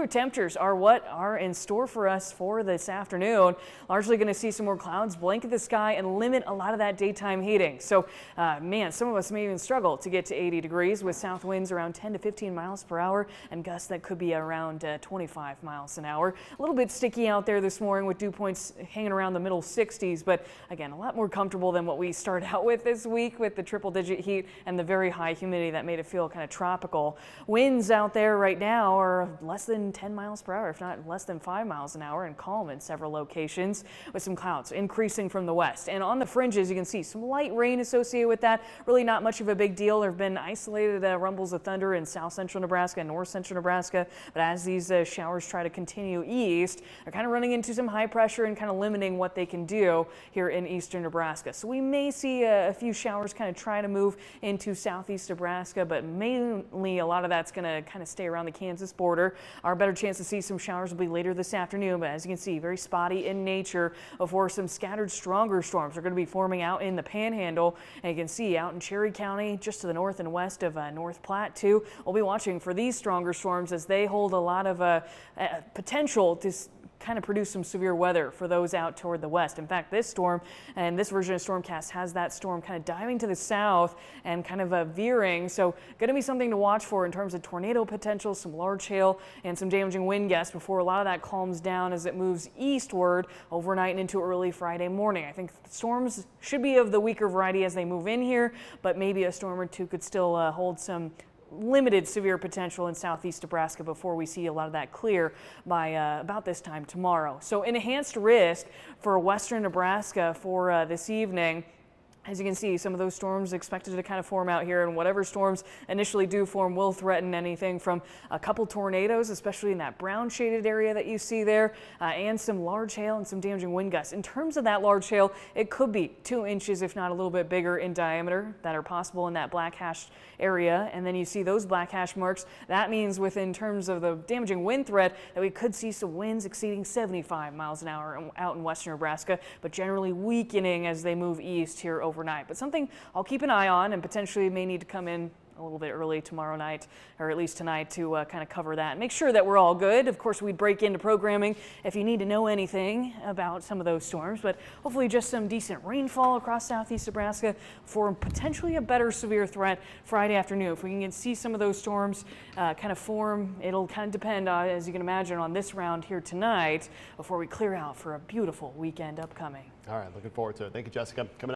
cooler temperatures are what are in store for us for this afternoon. Largely going to see some more clouds blanket the sky and limit a lot of that daytime heating. So, man, some of us may even struggle to get to 80 degrees with south winds around 10 to 15 miles per hour and gusts that could be around 25 miles an hour. A little bit sticky out there this morning with dew points hanging around the middle 60s, but again, a lot more comfortable than what we started out with this week with the triple-digit heat and the very high humidity that made it feel kind of tropical. Winds out there right now are less than 10 miles per hour, if not less than 5 miles an hour, and calm in several locations with some clouds increasing from the west. And on the fringes, you can see some light rain associated with that. Really not much of a big deal. There have been isolated rumbles of thunder in south central Nebraska and north central Nebraska, but as these showers try to continue east, they're kind of running into some high pressure and kind of limiting what they can do here in eastern Nebraska. So we may see a few showers kind of try to move into southeast Nebraska, but mainly a lot of that's going to kind of stay around the Kansas border. Our better chance to see some showers will be later this afternoon, but as you can see, very spotty in nature before some scattered stronger storms are going to be forming out in the Panhandle. And you can see out in Cherry County, just to the north and west of North Platte too. We'll be watching for these stronger storms as they hold a lot of potential to kind of produce some severe weather for those out toward the west. In fact, this storm and this version of Stormcast has that storm kind of diving to the south and kind of veering. So going to be something to watch for in terms of tornado potential, some large hail and some damaging wind gusts before a lot of that calms down as it moves eastward overnight and into early Friday morning. I think storms should be of the weaker variety as they move in here, but maybe a storm or two could still hold some limited severe potential in southeast Nebraska before we see a lot of that clear by about this time tomorrow. So enhanced risk for western Nebraska for this evening. As you can see, some of those storms expected to kind of form out here, and whatever storms initially do form will threaten anything from a couple tornadoes, especially in that brown shaded area that you see there, and some large hail and some damaging wind gusts. In terms of that large hail, it could be 2 inches, if not a little bit bigger in diameter, that are possible in that black hash area. And then you see those black hash marks. That means within terms of the damaging wind threat that we could see some winds exceeding 75 miles an hour out in western Nebraska, but generally weakening as they move east here overnight. But something I'll keep an eye on and potentially may need to come in a little bit early tomorrow night, or at least tonight, to kind of cover that and make sure that we're all good. Of course, we'd break into programming if you need to know anything about some of those storms, but hopefully just some decent rainfall across southeast Nebraska for potentially a better severe threat Friday afternoon. If we can see some of those storms kind of form, it'll kind of depend, as you can imagine, on this round here tonight before we clear out for a beautiful weekend upcoming. All right, looking forward to it. Thank you, Jessica. Coming